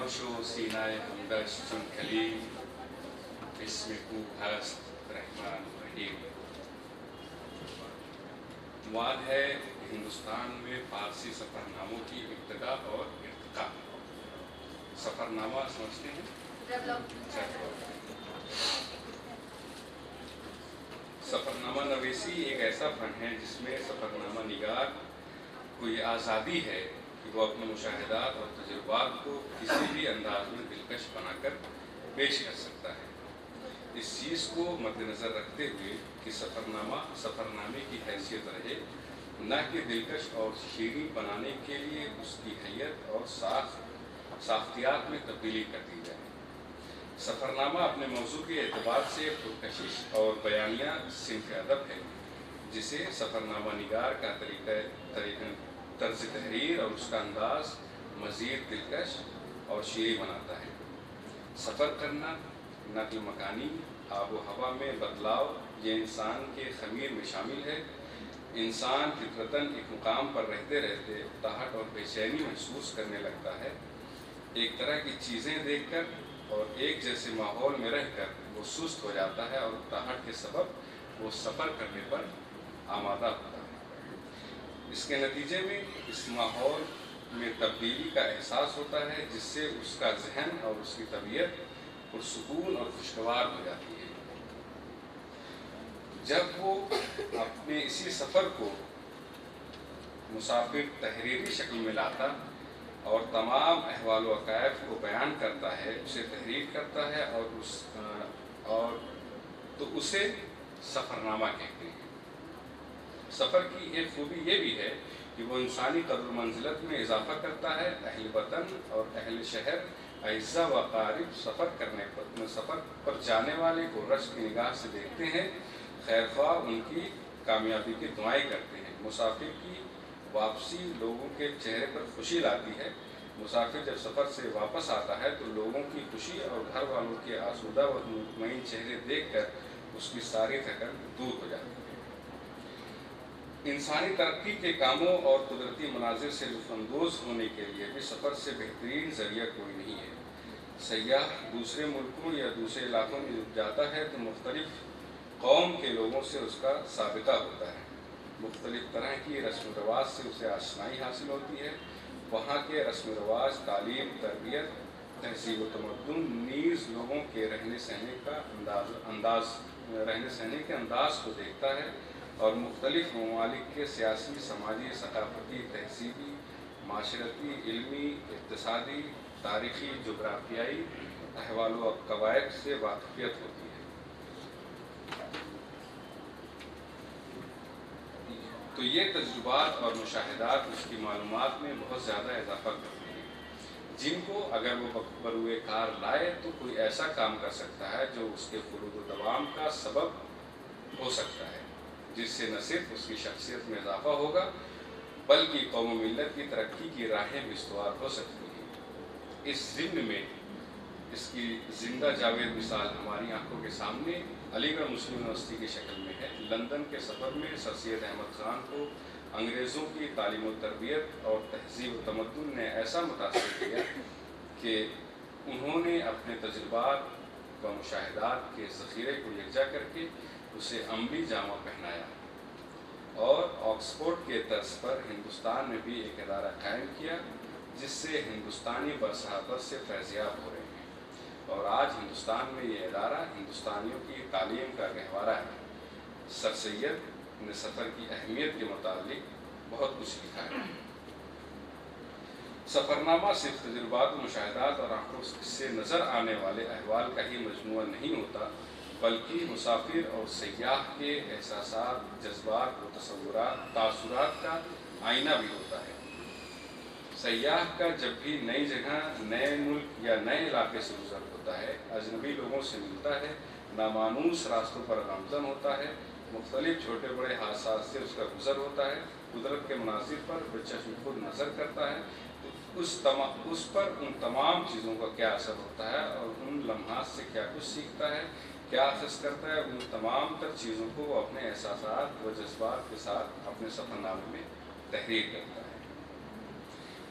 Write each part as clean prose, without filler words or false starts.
خاموش و سینه همدشت چون کلیم اسم کو هست رحمان رحیم. مواد ہے ہندوستان میں فارسی سفر ناموں کی ابتدا اور ارتقاء. سفر نامہ سمجھتے ہیں؟ سفر نامہ نویسی ایک ایسا فن ہے جس میں سفر نامہ نگار کو یہ آزادی ہے کہ وہ اپنے مشاہدات اور تجربات کو کسی بھی انداز میں دلکش بنا کر پیش کر سکتا ہے. اس چیز کو مد نظر رکھتے ہوئے کہ سفر نامے کی حیثیت رہے، نہ کہ دلکش اور شیریں بنانے کے لیے اس کی حیت اور ساختیات میں تبدیلی کر دی جائے. سفر نامہ اپنے موضوع کے اعتبار سے پرکشش اور بیانیہ صنف ادب ہے جسے سفر نامہ نگار کا طرز تحریر اور اس کا انداز مزید دلکش اور شیریں بناتا ہے. سفر کرنا، نقل مکانی، آب و ہوا میں بدلاؤ یہ انسان کے خمیر میں شامل ہے. انسان فطرتاً ایک مقام پر رہتے رہتے اکتاہٹ اور بے چینی محسوس کرنے لگتا ہے. ایک طرح کی چیزیں دیکھ کر اور ایک جیسے ماحول میں رہ کر وہ سست ہو جاتا ہے اور اکتاہٹ کے سبب وہ سفر کرنے پر آمادہ ہوتا ہے. اس کے نتیجے میں اس ماحول میں تبدیلی کا احساس ہوتا ہے جس سے اس کا ذہن اور اس کی طبیعت پرسکون اور خوشگوار ہو جاتی ہے. جب وہ اپنے اسی سفر کو مسافر تحریری شکل میں لاتا اور تمام احوال و حقائق کو بیان کرتا ہے، اسے تحریر کرتا ہے اور تو اسے سفر نامہ کہتے ہیں. سفر کی ایک خوبی یہ بھی ہے کہ وہ انسانی قدر و منزلت میں اضافہ کرتا ہے. اہل وطن اور اہل شہر، اعزا و اقارب سفر پر جانے والے کو رشک کی نگاہ سے دیکھتے ہیں، خیر خواہ ان کی کامیابی کی دعائیں کرتے ہیں. مسافر کی واپسی لوگوں کے چہرے پر خوشی لاتی ہے. مسافر جب سفر سے واپس آتا ہے تو لوگوں کی خوشی اور گھر والوں کے آسودہ و مطمئن چہرے دیکھ کر اس کی ساری تھکن دور ہو جاتی ہے. انسانی ترقی کے کاموں اور قدرتی مناظر سے لطف اندوز ہونے کے لیے بھی سفر سے بہترین ذریعہ کوئی نہیں ہے. سیاح دوسرے ملکوں یا دوسرے علاقوں میں جب جاتا ہے تو مختلف قوم کے لوگوں سے اس کا سابقہ ہوتا ہے. مختلف طرح کی رسم و رواج سے اسے آشنائی حاصل ہوتی ہے. وہاں کے رسم و رواج، تعلیم، تربیت، تہذیب و تمدن نیز لوگوں کے رہنے سہنے کے انداز کو دیکھتا ہے اور مختلف ممالک کے سیاسی، سماجی، ثقافتی، تہذیبی، معاشرتی، علمی، اقتصادی، تاریخی، جغرافیائی احوال و قواعد سے واقفیت ہوتی ہے. تو یہ تجربات اور مشاہدات اس کی معلومات میں بہت زیادہ اضافہ کرتے ہیں، جن کو اگر وہ بروئے کار لائے تو کوئی ایسا کام کر سکتا ہے جو اس کے فرود و دوام کا سبب ہو سکتا ہے، جس سے نہ صرف اس کی شخصیت میں اضافہ ہوگا بلکہ قوم و ملت کی ترقی کی راہیں بھی استوار ہو سکتی ہیں. اس ضمن میں اس کی زندہ جاوید مثال ہماری آنکھوں کے سامنے علی گڑھ مسلم یونیورسٹی کی شکل میں ہے. لندن کے سفر میں سر سید احمد خان کو انگریزوں کی تعلیم و تربیت اور تہذیب و تمدن نے ایسا متاثر کیا کہ انہوں نے اپنے تجربات و مشاہدات کے ذخیرے کو یکجا کر کے اسے عملی جامہ پہنایا اور آکسفورڈ کے طرز پر ہندوستان میں بھی ایک ادارہ قائم کیا جس سے ہندوستانی برصحابت سے فیضیاب ہو رہے ہیں. اور آج ہندوستان میں یہ ادارہ ہندوستانیوں کی تعلیم کا گہوارہ ہے. سر سید نے سفر کی اہمیت کے متعلق بہت کچھ لکھا ہے. سفرنامہ صرف تجربات و مشاہدات اور آنکھوں سے نظر آنے والے احوال کا ہی مجموعہ نہیں ہوتا بلکہ مسافر اور سیاح کے احساسات، جذبات و تاثرات کا آئینہ بھی ہوتا ہے. سیاح کا جب بھی نئی جگہ، نئے ملک یا نئے علاقے سے گزر ہوتا ہے، اجنبی لوگوں سے ملتا ہے، نامانوس راستوں پر گامزن ہوتا ہے، مختلف چھوٹے بڑے حادثات سے اس کا گزر ہوتا ہے، قدرت کے مناظر پر بچشم خود نظر کرتا ہے، تو اس پر ان تمام چیزوں کا کیا اثر ہوتا ہے اور ان لمحات سے کیا کچھ سیکھتا ہے، کیا اخذ کرتا ہے، ان تمام تر چیزوں کو وہ اپنے احساسات و جذبات کے ساتھ اپنے سفرنامے میں تحریر کرتا ہے.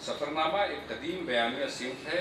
سفرنامہ ایک قدیم بیانیہ صنف ہے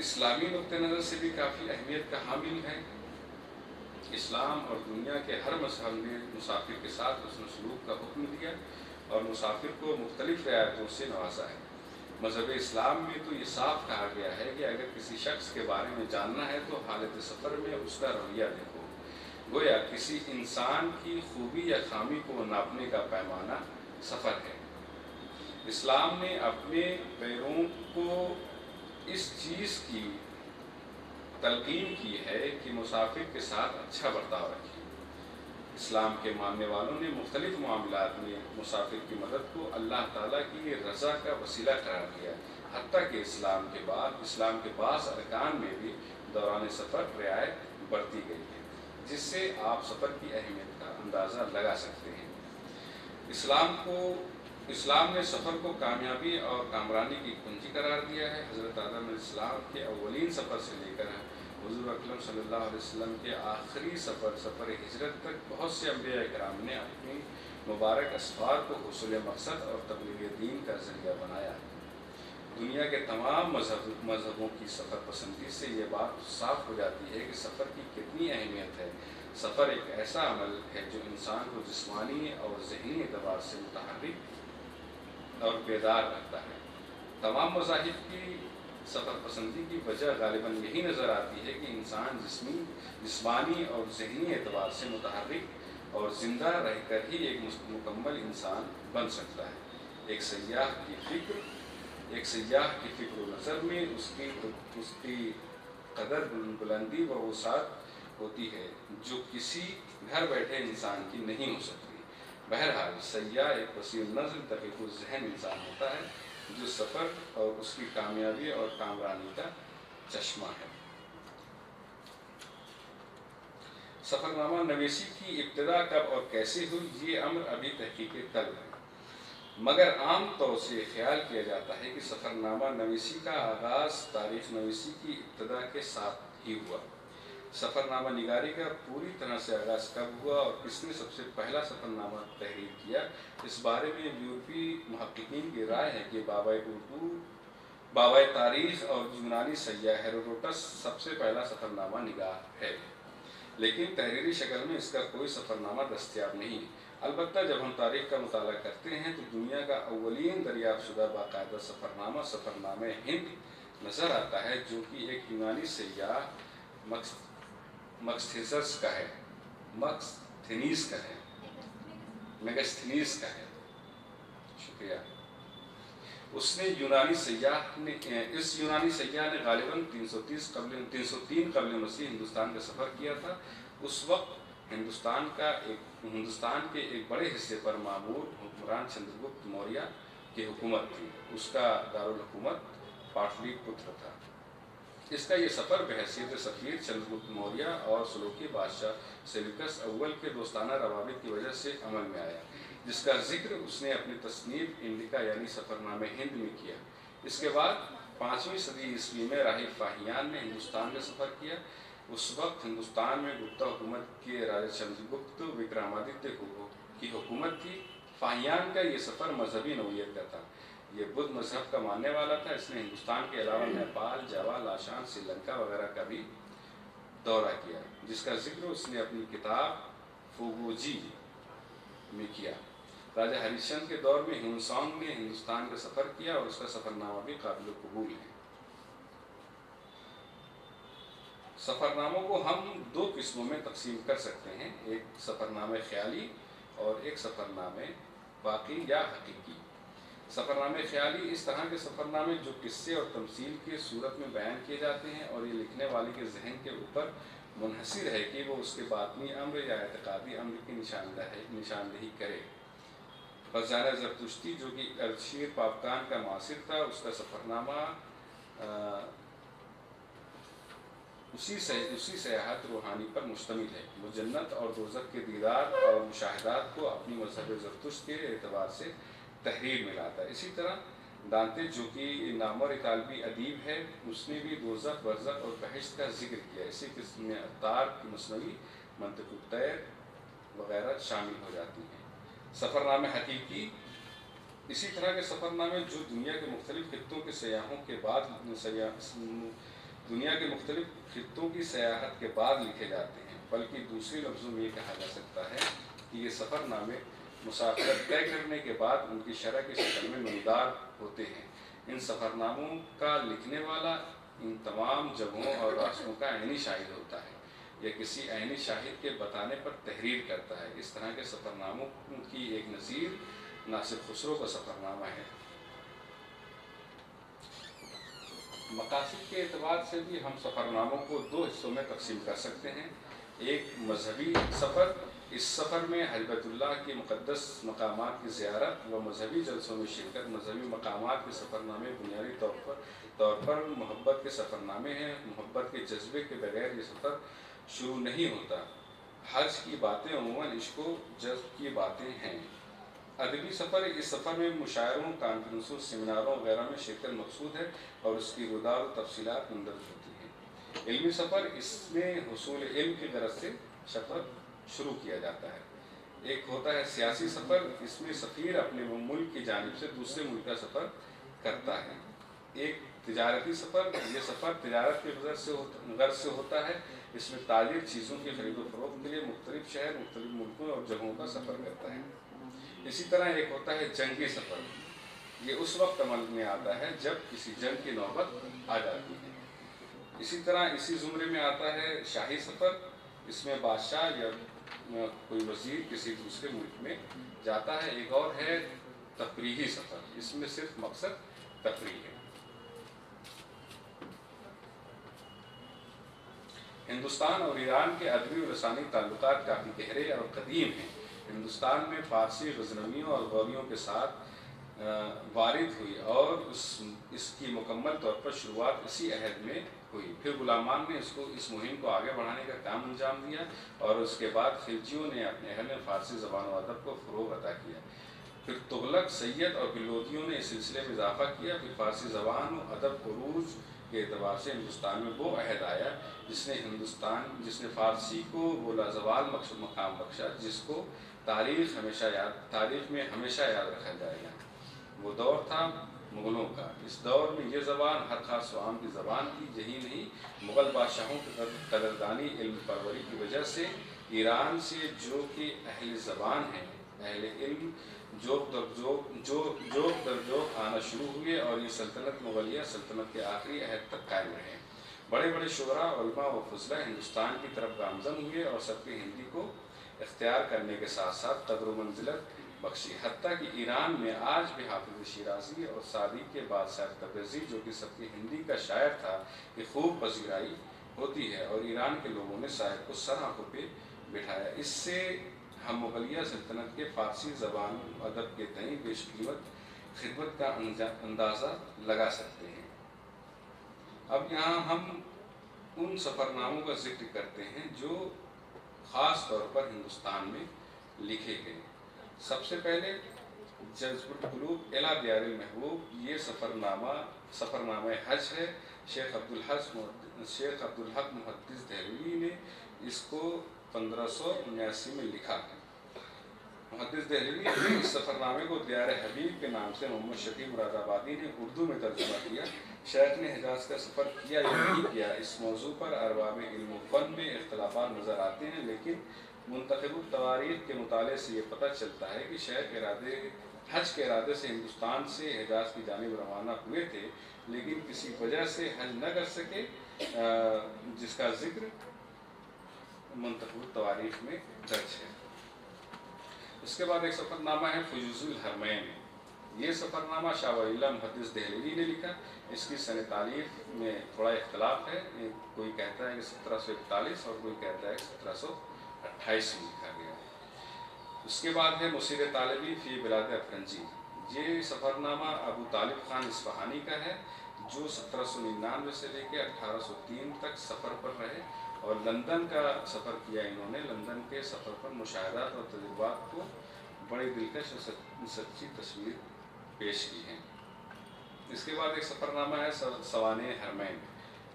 اسلامی نقطہ نظر سے بھی کافی اہمیت کا حامل ہے۔ اسلام اور دنیا کے ہر مذہب نے مسافر کے ساتھ حسن سلوک کا حکم دیا اور مسافر کو مختلف رعایتوں سے نوازا ہے۔ مذہب اسلام میں تو یہ صاف کہا گیا ہے کہ اگر کسی شخص کے بارے میں جاننا ہے تو حالت سفر میں اس کا رویہ دیکھو۔ گویا کسی انسان کی خوبی یا خامی کو ناپنے کا پیمانہ سفر ہے۔ اسلام نے اپنے پیروں کو اس چیز کی تلقین کی ہے کہ مسافر کے ساتھ اچھا برتاؤ رکھیں۔ اسلام کے ماننے والوں نے مختلف معاملات میں مسافر کی مدد کو اللہ تعالیٰ کی رضا کا وسیلہ قرار دیا، حتیٰ کہ اسلام کے بعض ارکان میں بھی دوران سفر رعایت برتی گئی ہے، جس سے آپ سفر کی اہمیت کا اندازہ لگا سکتے ہیں۔ اسلام نے سفر کو کامیابی اور کامرانی کی کنجی قرار دیا ہے۔ حضرت آدم علیہ السلام کے اولین سفر سے لے کر حضور اکرم صلی اللہ علیہ وسلم کے آخری سفر ہجرت تک بہت سے انبیاء کرام نے اپنی مبارک اسفار کو حصول مقصد اور تبلیغ دین کا ذریعہ بنایا۔ دنیا کے تمام مذہبوں کی سفر پسندی سے یہ بات صاف ہو جاتی ہے کہ سفر کی کتنی اہمیت ہے۔ سفر ایک ایسا عمل ہے جو انسان کو جسمانی اور ذہنی اعتبار سے متحرک اور بیدار رکھتا ہے۔ تمام مذاہب کی سفر پسندی کی وجہ غالباً یہی نظر آتی ہے کہ انسان جسمانی اور ذہنی اعتبار سے متحرک اور زندہ رہ کر ہی ایک مکمل انسان بن سکتا ہے۔ ایک سیاح کی فکر و نظر میں اس کی قدر بلندی و وسعت ہوتی ہے جو کسی گھر بیٹھے انسان کی نہیں ہو سکتی۔ بہرحال سیاح ایک وسیع نظر دقیق الذہن انسان ہوتا ہے جو سفر اور اس کی کامیابی اور کامرانی کا چشمہ ہے۔ سفر نامہ نویسی کی ابتدا کب اور کیسے ہوئی، یہ امر ابھی تحقیق طلب ہے، مگر عام طور سے خیال کیا جاتا ہے کہ سفر نامہ نویسی کا آغاز تاریخ نویسی کی ابتدا کے ساتھ ہی ہوا۔ سفر نامہ نگاری کا پوری طرح سے آغاز کب ہوا اور کس نے سب سے پہلا سفر نامہ تحریر کیا، اس بارے میں یورپی محققین کی رائے ہے کہ بابائے تاریخ اور یونانی سیاح ہیروڈوٹس سب سے پہلا سفر نامہ نگار ہے، لیکن تحریری شکل میں اس کا کوئی سفر نامہ دستیاب نہیں۔ البتہ جب ہم تاریخ کا مطالعہ کرتے ہیں تو دنیا کا اولین دریافت شدہ باقاعدہ سفر نامہ ہند نظر آتا ہے، جو کہ ایک یونانی سیاح مگستھینیس کا ہے۔ شکریہ۔ اس یونانی سیاح نے غالباً 303 قبل مسیح ہندوستان کا سفر کیا تھا۔ اس وقت ہندوستان کے ایک بڑے حصے پر معمور حکمران چندرگپت موریہ کی حکومت تھی۔ اس کا دارالحکومت پاٹلی پتر تھا۔ اس کا یہ سفر بحیثیت سفیر چندرگپت موریہ اور سلوکی بادشاہ سیلیوکس اول کے دوستانہ روابط کی وجہ سے عمل میں آیا، جس کا ذکر اس نے اپنی تصنیف انڈیکا یعنی سفر نامہ ہند میں کیا۔ اس کے بعد 5ویں صدی عیسوی میں راہب فاہیان نے ہندوستان کا سفر کیا۔ اس وقت ہندوستان میں گپتا حکومت کے راجا چندرگپت وکرمادتیہ کی حکومت تھی۔ فاہیان کا یہ سفر مذہبی نوعیت کا تھا۔ یہ بدھ مذہب کا ماننے والا تھا۔ اس نے ہندوستان کے علاوہ نیپال، جاوا، لاشان، سری لنکا وغیرہ کا بھی دورہ کیا، جس کا ذکر اس نے اپنی کتاب فوگوجی میں کیا۔ راجہ ہری چند کے دور میں ہیونسانگ نے ہندوستان کا سفر کیا اور اس کا سفر نامہ بھی قابل قبول ہے۔ سفر ناموں کو ہم 2 قسموں میں تقسیم کر سکتے ہیں، ایک سفر نامہ خیالی اور ایک سفر نامہ واقعی یا حقیقی۔ سفر نامہ خیالی اس طرح کے سفر نامے جو قصے اور تمثیل کی صورت میں بیان کیے جاتے ہیں اور یہ لکھنے والے کے ذہن کے اوپر منحصر ہے کہ وہ اس کے باطنی امر یا اعتقادی امر کی نشاندہی کرے۔ فزانہ زرتشتی جو کہ اردشیر پاپکان کا معاصر تھا، اس کا سفر نامہ اسی سیاحت روحانی پر مشتمل ہے۔ وہ جنت اور دوزخ کے دیدار اور مشاہدات کو اپنی مذہب زرتشت کے اعتبار سے تحریر میں لاتا ہے۔ اسی طرح دانتے جو کہ نامور اطالوی ادیب ہے، اس نے بھی دوزخ، برزخ اور بہشت کا ذکر کیا۔ اسی قسم میں عطار کی مثنوی، منطق الطیر وغیرہ شامل ہو جاتی ہیں۔ سفر نامہ حقیقی اسی طرح کے سفر نامے جو دنیا کے مختلف خطوں کے سیاحوں کے بعد دنیا کے مختلف خطوں کی سیاحت کے بعد لکھے جاتے ہیں، بلکہ دوسرے لفظوں میں یہ کہا جا سکتا ہے کہ یہ سفر نامے مسافرت طے کرنے کے بعد ان کی شرح کی شکل میں نمودار ہوتے ہیں۔ ان سفر ناموں کا لکھنے والا ان تمام جگہوں اور راستوں کا عینی شاہد ہوتا ہے یا کسی عینی شاہد کے بتانے پر تحریر کرتا ہے۔ اس طرح کے سفر ناموں کی ایک نظیر ناصر خسرو کا سفر نامہ ہے۔ مقاصد کے اعتبار سے بھی ہم سفر ناموں کو دو حصوں میں تقسیم کر سکتے ہیں۔ ایک مذہبی سفر، اس سفر میں بیت اللہ کے مقدس مقامات کی زیارت و مذہبی جلسوں میں شرکت۔ مذہبی مقامات کے سفر نامے بنیادی طور پر محبت کے سفر نامے ہیں۔ محبت کے جذبے کے بغیر یہ سفر شروع نہیں ہوتا۔ حج کی باتیں عموماً عشق و جذب کی باتیں ہیں۔ ادبی سفر، اس سفر میں مشاعروں، کانفرنسوں، سیمیناروں وغیرہ میں شرکت مقصود ہے اور اس کی رودار و تفصیلات مندرج ہوتی ہیں۔ علمی سفر، اس میں حصول علم کی غرض سے سفر شروع کیا جاتا ہے۔ ایک ہوتا ہے سیاسی سفر، اس میں سفیر اپنے ملک کی جانب سے دوسرے ملک کا سفر کرتا ہے۔ ایک تجارتی سفر، یہ سفر تجارت کے غرض سے ہوتا ہے۔ اس میں تاجر چیزوں کی خرید و فروخت کے لیے مختلف شہر، مختلف ملکوں اور جگہوں کا سفر کرتا ہے۔ اسی طرح ایک ہوتا ہے جنگی سفر، یہ اس وقت عمل میں آتا ہے جب کسی جنگ کی نوبت آ جاتی ہے۔ اسی طرح اسی زمرے میں آتا ہے شاہی سفر، اس میں بادشاہ یا کوئی وزیر کسی دوسرے ملک میں جاتا ہے۔ ایک اور ہے تفریحی سفر، اس میں صرف مقصد تفریح ہے۔ ہندوستان اور ایران کے ادبی و لسانی تعلقات کافی گہرے اور قدیم ہیں۔ ہندوستان میں فارسی غزنویوں اور غوریوں کے ساتھ وارد ہوئی اور اس کی مکمل طور پر شروعات اسی عہد میں ہوئی۔ پھر غلامان نے اس مہم کو آگے بڑھانے کا کام انجام دیا اور اس کے بعد خلجیوں نے اپنے اہل فارسی زبان و ادب کو فروغ عطا کیا۔ پھر تغلق، سید اور لودھیوں نے اس سلسلے میں اضافہ کیا۔ پھر فارسی زبان و ادب عروج کے اعتبار سے ہندوستان میں وہ عہد آیا جس نے فارسی کو وہ لازوال مقام بخشا جس کو تاریخ میں ہمیشہ یاد رکھا جائے گا۔ وہ دور تھا مغلوں کا۔ اس دور میں یہ زبان ہر خاص و عام کی زبان تھی۔ یہی نہیں، مغل بادشاہوں کی قدردانی، علم پروری کی وجہ سے ایران سے جو کہ اہل زبان ہیں، اہل علم جوق در جوق آنا شروع ہوئے اور یہ سلطنت مغلیہ سلطنت کے آخری عہد تک قائم رہے۔ بڑے بڑے شعراء، علماء و فضلاء ہندوستان کی طرف گامزن ہوئے اور سب کی ہندی کو اختیار کرنے کے ساتھ ساتھ قدر و منزلت بخشی، حتیٰ کہ ایران میں آج بھی حافظ شیرازی اور سعدی کے بعد شاعر تبریزی، جو کہ سب کی ہندی کا شاعر تھا، کی خوب پذیرائی ہوتی ہے اور ایران کے لوگوں نے شاعر کو سر آنکھوں پہ بٹھایا۔ اس سے ہم مغلیہ سلطنت کے فارسی زبان و ادب کے تئیں بیش قیمت خدمت کا اندازہ لگا سکتے ہیں۔ اب یہاں ہم ان سفر ناموں کا ذکر کرتے ہیں جو خاص طور پر ہندوستان میں لکھے گئے۔ سب سے پہلے جذب القلوب الی دیار المحبوب، یہ سفر نامہ حج ہے۔ شیخ عبدالحق محدث دہلوی نے اس کو 1579 میں لکھا ہے۔ محدث دہلوی نے اس سفر نامے کو دیار حبیب کے نام سے محمد شفیع مراد آبادی نے اردو میں ترجمہ کیا۔ شیخ نے حجاز کا سفر کیا یا نہیں کیا، اس موضوع پر ارباب علم و فن میں اختلافات نظر آتے ہیں، لیکن منتخب التواریخ کے مطالعے سے یہ پتہ چلتا ہے کہ شیخ حج کے ارادے سے ہندوستان سے حجاز کی جانب روانہ ہوئے تھے، لیکن کسی وجہ سے حج نہ کر سکے، جس کا ذکر منتخب التواریخ میں درج ہے۔ اس کے بعد ایک سفر نامہ ہے فیوز الحرمین۔ یہ سفر نامہ شاہ ولی اللہ محدث دہلوی نے لکھا۔ اس کی سن تالیف میں تھوڑا اختلاف ہے، کوئی کہتا ہے کہ 1741 اور کوئی کہتا ہے کہ 1728 میں لکھا گیا۔ اس کے بعد ہے مسیر طالبی فی بلاد افرنجی۔ یہ سفر نامہ ابو طالب خان اصفہانی کا ہے، جو 1799 سے لے کے 1803 تک سفر پر رہے اور لندن کا سفر کیا۔ انہوں نے لندن کے سفر پر مشاہدات اور تجربات کو بڑی دلکش اور سچی تصویر پیش کی ہے۔ اس کے بعد ایک سفر نامہ ہے سوانح حرمین،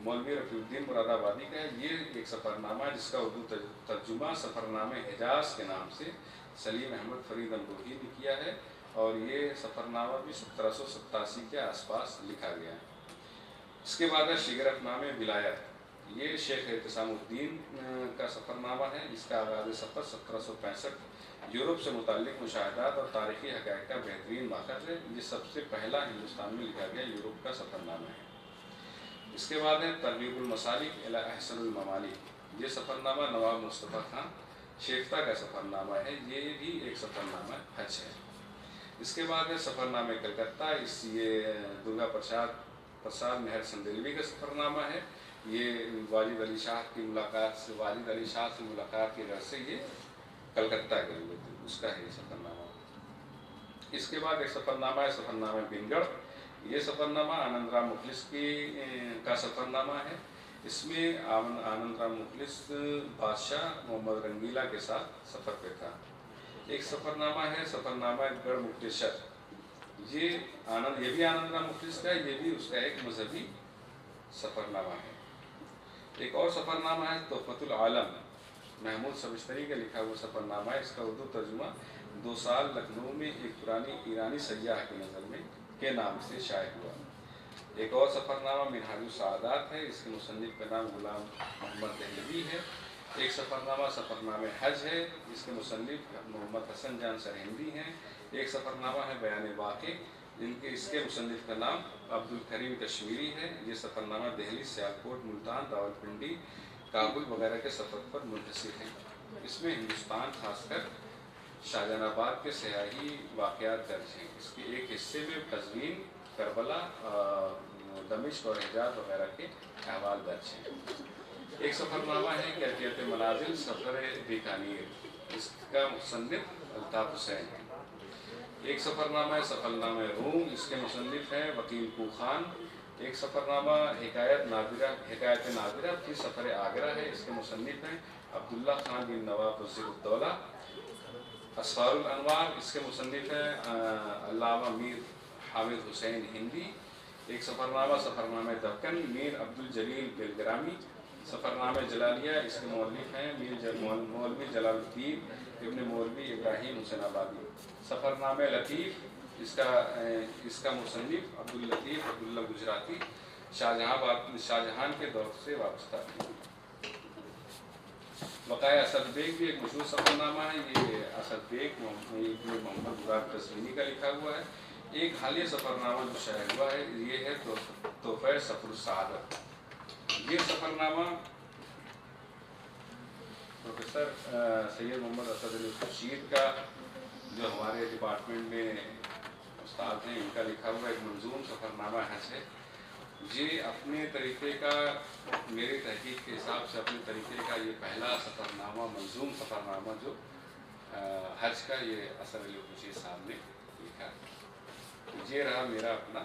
مولوی رفیع الدین مراد آبادی کا ہے۔ یہ ایک سفر نامہ ہے جس کا اردو ترجمہ سفر نامہ حجاز کے نام سے سلیم احمد فرید امروہی نے کیا ہے اور یہ سفر نامہ بھی 1787 کے آس پاس لکھا گیا ہے۔ اس کے بعد ہے شگرف نامہ ولایت، یہ شیخ اعتصام الدین کا سفر نامہ ہے، اس کا آغاز سفر 1765 یورپ سے متعلق مشاہدات اور تاریخی حقائق کا بہترین ماخذ ہے، یہ سب سے پہلا ہندوستان میں لکھا گیا یورپ کا سفر نامہ ہے۔ اس کے بعد ہے ترغیب المسالک الی احسن الممالک، یہ سفر نامہ نواب مصطفیٰ خان شیفتہ کا سفر نامہ ہے، یہ بھی ایک سفر نامہ حج ہے۔ اس کے بعد ہے سفر نامہ کلکتہ، یہ درگا پرساد مہر سندلوی کا سفر نامہ ہے، یہ واجد علی شاہ کی ملاقات کی غرض سے یہ کلکتہ گئے ہوئے تھے، اس کا ہے یہ سفر نامہ۔ اس کے بعد ایک سفر نامہ ہے سفر نامہ بنگڑ، یہ سفر نامہ آنند رام مخلص کا سفر نامہ ہے، اس میں آنند رام مخلص بادشاہ محمد رنگیلا کے ساتھ سفر پہ تھا۔ ایک سفر نامہ ہے سفر نامہ گڑھ مکتیشر، یہ بھی آنند رام مخلص کا ہے، یہ بھی اس کا ایک مذہبی سفر نامہ ہے۔ ایک اور سفر نامہ ہے تحفۃ العالم، محمود سبزتری کا لکھا ہوا سفر نامہ ہے، اس کا اردو ترجمہ 2 سال لکھنؤ میں ایک پرانی ایرانی سیاح کی نظر میں کے نام سے شائع ہوا۔ ایک اور سفر نامہ منہاج السعادات ہے، اس کے مصنف کا نام غلام محمد دہلوی ہے۔ ایک سفر نامہ سفر نامہ حج ہے، اس کے مصنف محمد حسن جان سرہندی ہیں۔ ایک سفر نامہ ہے بیان واقع، اس کے مصنف کا نام عبد الکریم کشمیری ہے، یہ سفر نامہ دہلی، سیالکوٹ، ملتان، راولپنڈی، کابل وغیرہ کے سفر پر منحصر ہے۔ اس میں ہندوستان خاص کر شاہجہان آباد کے سیاحی واقعات درج ہیں، اس کے ایک حصے میں قزوین، کربلا، دمشق اور حجاز وغیرہ کے احوال درج ہیں۔ ایک سفر نامہ ہے کیفیت منازل سفر بیکانیر، اس کا مصنف الطاف حسین ہے۔ ایک سفر نامہ ہے سفر نامہ روم، اس کے مصنف ہیں وکیل کوخان۔ ایک سفر نامہ حکایت نادرہ فی سفر آگرہ ہے، اس کے مصنف ہیں عبداللہ خان بن نواب وزیر الدولہ۔ اسفار الانوار، اس کے مصنف ہیں علامہ میر حامد حسین ہندی۔ ایک سفر نامہ دکن، میر عبد الجلیل بلگرامی۔ سفر نامہ جلالیہ، اس کے مؤلف ہیں مولوی جلال الدین ابن مولوی ابراہیم حسین آبادی۔ سفر نامہ لطیف، اس کا مصنف عبداللطیف عبداللہ گجراتی، شاہجہان کے دور سے وابستہ تھے۔ وقائع اسد بیگ بھی ایک مشہور سفر نامہ ہے، یہ اسد بیگ محمد مراد قزوینی کا لکھا ہوا ہے۔ ایک حالیہ سفر نامہ جو شائع ہوا ہے یہ ہے تحفہ سفر السعادت، یہ سفر نامہ پروفیسر سید محمد اسد علی خورشید کا، جو ہمارے ڈپارٹمنٹ میں استاد ہیں، ان کا لکھا ہوا ایک منظوم سفر نامہ حج ہے۔ یہ اپنے طریقے کا، میری تحقیق کے حساب سے اپنے طریقے کا یہ پہلا سفر نامہ، منظوم سفر نامہ جو حج کا یہ اسد علی خورشید صاحب نے لکھا ہے۔ یہ رہا میرا اپنا